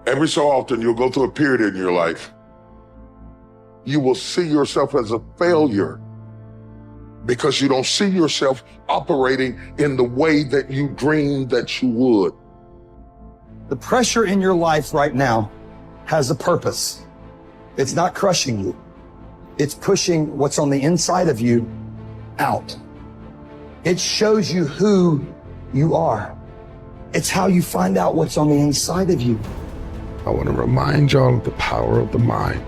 Every so often, you'll go through a period in your life. You will see yourself as a failure because you don't see yourself operating in the way that you dreamed that you would. The pressure in your life right now has a purpose. It's not crushing you. It's pushing what's on the inside of you out. It shows you who you are. It's how you find out what's on the inside of you. I want to remind y'all of the power of the mind.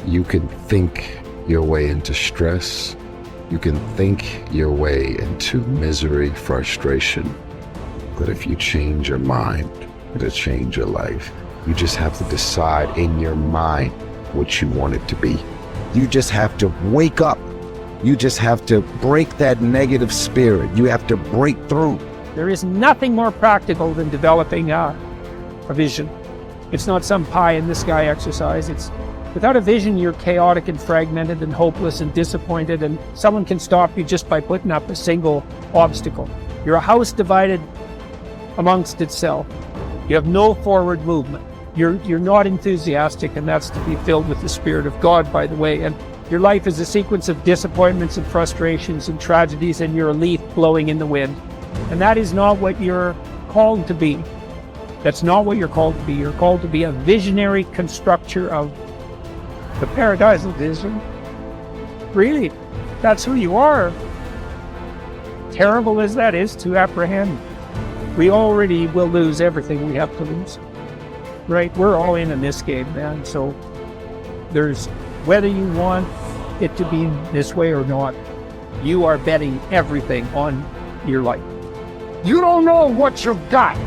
You can think your way into stress. You can think your way into misery, frustration. But if you change your mind, it'll change your life. You just have to decide in your mind what you want it to be. You just have to wake up. You just have to break that negative spirit. You have to break through. There is nothing more practical than developing a vision. It's not some pie in the sky exercise. It's without a vision, you're chaotic and fragmented and hopeless and disappointed, and someone can stop you just by putting up a single obstacle. You're a house divided amongst itself. You have no forward movement. You're not enthusiastic, and that's to be filled with the Spirit of God, by the way. And your life is a sequence of disappointments and frustrations and tragedies, and you're a leaf blowing in the wind. And that is not what you're called to be. That's not what you're called to be. You're called to be a visionary constructor of the paradisal vision. Really, that's who you are. Terrible as that is to apprehend, we already will lose everything we have to lose. Right? We're all in this game, man. So there's, whether you want it to be this way or not, you are betting everything on your life. You don't know what you've got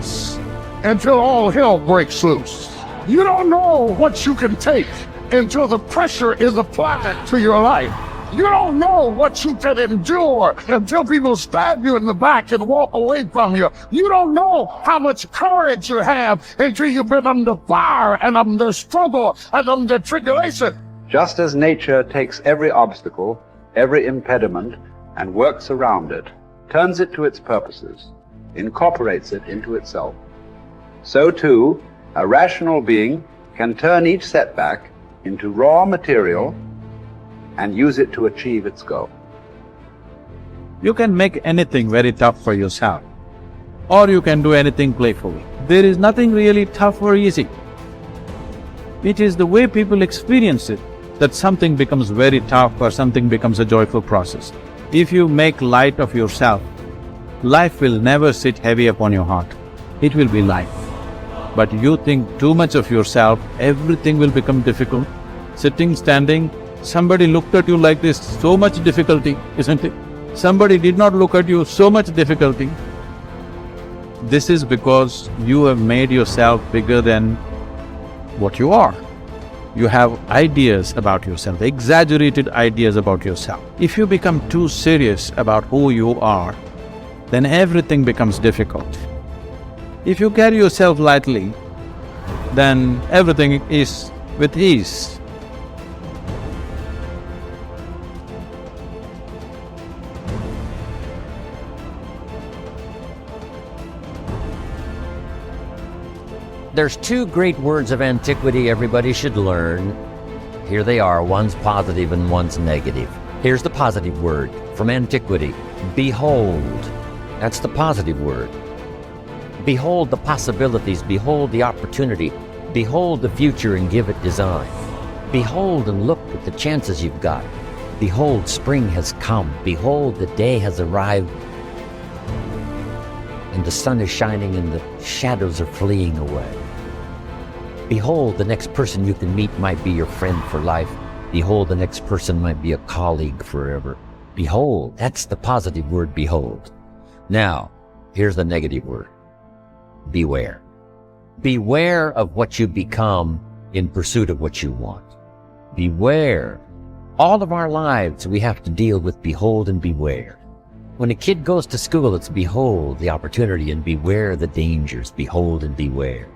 until all hell breaks loose. You don't know what you can take until the pressure is applied to your life. You don't know what you can endure until people stab you in the back and walk away from you. You don't know how much courage you have until you've been under fire and under struggle and under tribulation. Just as nature takes every obstacle, every impediment, and works around it, turns it to its purposes, incorporates it into itself, so too, a rational being can turn each setback into raw material and use it to achieve its goal. You can make anything very tough for yourself, or you can do anything playfully. There is nothing really tough or easy. It is the way people experience it that something becomes very tough or something becomes a joyful process. If you make light of yourself, life will never sit heavy upon your heart. It will be light. But you think too much of yourself, everything will become difficult. Sitting, standing, somebody looked at you like this, so much difficulty, isn't it? Somebody did not look at you, so much difficulty. This is because you have made yourself bigger than what you are. You have ideas about yourself, exaggerated ideas about yourself. If you become too serious about who you are, then everything becomes difficult. If you carry yourself lightly, then everything is with ease. There's two great words of antiquity everybody should learn. Here they are, one's positive and one's negative. Here's the positive word from antiquity, behold. That's the positive word. Behold the possibilities, behold the opportunity, behold the future and give it design. Behold and look at the chances you've got. Behold, spring has come. Behold, the day has arrived. And the sun is shining and the shadows are fleeing away. Behold, the next person you can meet might be your friend for life. Behold, the next person might be a colleague forever. Behold, that's the positive word, behold. Now, here's the negative word, beware. Beware of what you become in pursuit of what you want. Beware. All of our lives we have to deal with behold and beware. When a kid goes to school, it's behold the opportunity and beware the dangers, behold and beware.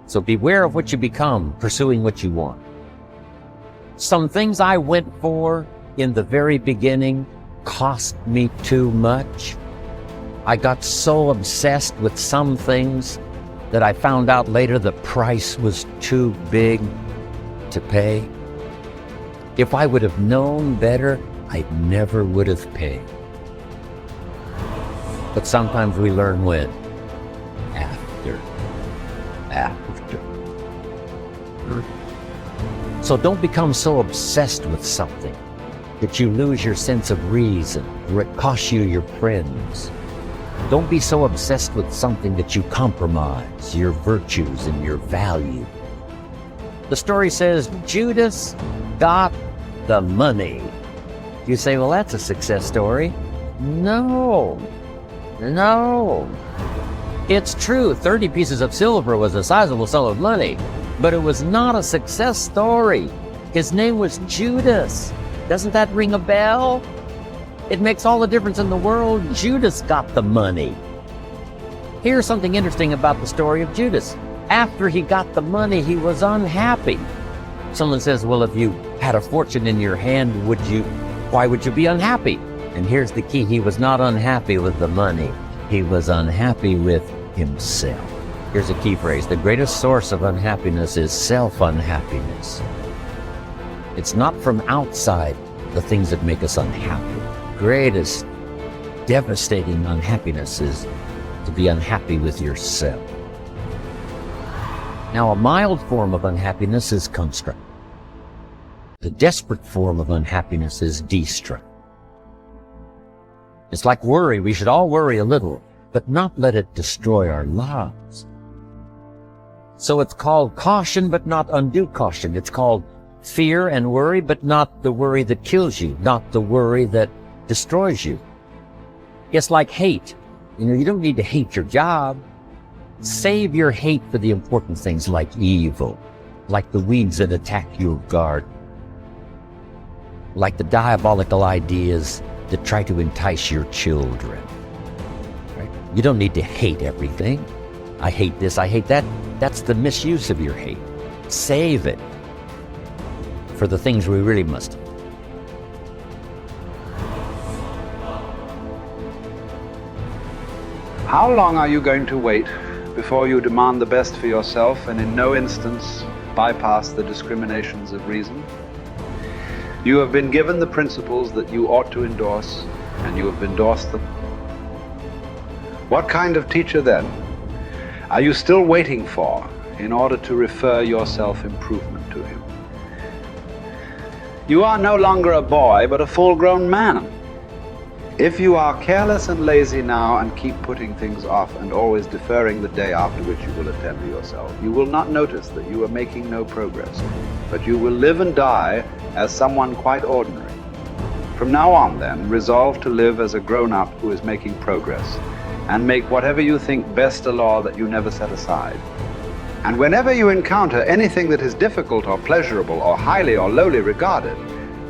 So beware of what you become, pursuing what you want. Some things I went for in the very beginning cost me too much. I got so obsessed with some things that I found out later the price was too big to pay. If I would have known better, I never would have paid. But sometimes we learn when? After. So don't become so obsessed with something that you lose your sense of reason, or it costs you your friends. Don't be so obsessed with something that you compromise your virtues and your value. The story says Judas got the money. You say, well, that's a success story. No. It's true, 30 pieces of silver was a sizable sum of money, but it was not a success story. His name was Judas. Doesn't that ring a bell? It makes all the difference in the world. Judas got the money. Here's something interesting about the story of Judas. After he got the money, he was unhappy. Someone says, well, if you had a fortune in your hand, why would you be unhappy? And here's the key. He was not unhappy with the money. He was unhappy with himself. Here's a key phrase. The greatest source of unhappiness is self-unhappiness. It's not from outside the things that make us unhappy. Greatest devastating unhappiness is to be unhappy with yourself. Now, a mild form of unhappiness is construct. The desperate form of unhappiness is destruct. It's like worry. We should all worry a little, but not let it destroy our lives. So it's called caution, but not undue caution. It's called fear and worry, but not the worry that kills you, not the worry that destroys you. It's like hate. You don't need to hate your job. Save your hate for the important things like evil, like the weeds that attack your garden, like the diabolical ideas that try to entice your children. Right? You don't need to hate everything. I hate this, I hate that. That's the misuse of your hate. Save it for the things we really must. How long are you going to wait before you demand the best for yourself and in no instance bypass the discriminations of reason? You have been given the principles that you ought to endorse, and you have endorsed them. What kind of teacher, then, are you still waiting for in order to refer your self-improvement to him? You are no longer a boy, but a full-grown man. If you are careless and lazy now and keep putting things off and always deferring the day after which you will attend to yourself, you will not notice that you are making no progress, but you will live and die as someone quite ordinary. From now on, then, resolve to live as a grown-up who is making progress, and make whatever you think best a law that you never set aside. And whenever you encounter anything that is difficult or pleasurable or highly or lowly regarded,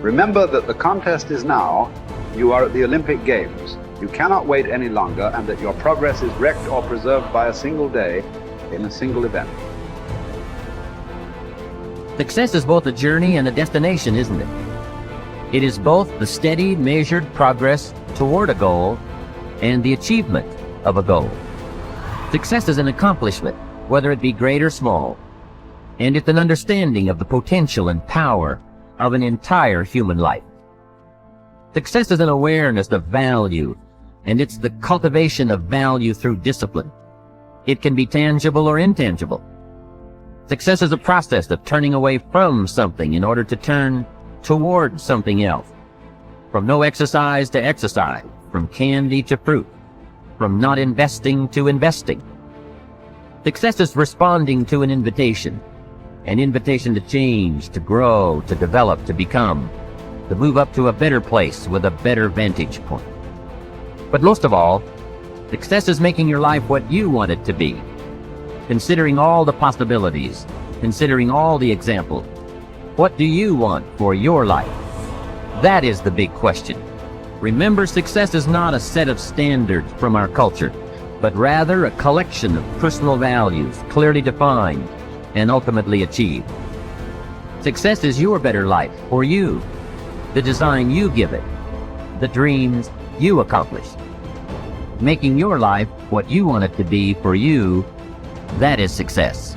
remember that the contest is now. You are at the Olympic Games. You cannot wait any longer, and that your progress is wrecked or preserved by a single day in a single event. Success is both a journey and a destination, isn't it? It is both the steady, measured progress toward a goal and the achievement of a goal. Success is an accomplishment, whether it be great or small, and it's an understanding of the potential and power of an entire human life. Success is an awareness of value, and it's the cultivation of value through discipline. It can be tangible or intangible. Success is a process of turning away from something in order to turn toward something else. From no exercise to exercise, from candy to fruit, from not investing to investing. Success is responding to an invitation to change, to grow, to develop, to become, to move up to a better place with a better vantage point. But most of all, success is making your life what you want it to be, considering all the possibilities, considering all the examples. What do you want for your life? That is the big question. Remember, success is not a set of standards from our culture, but rather a collection of personal values, clearly defined and ultimately achieved. Success is your better life for you, the design you give it, the dreams you accomplish. Making your life what you want it to be for you That is success.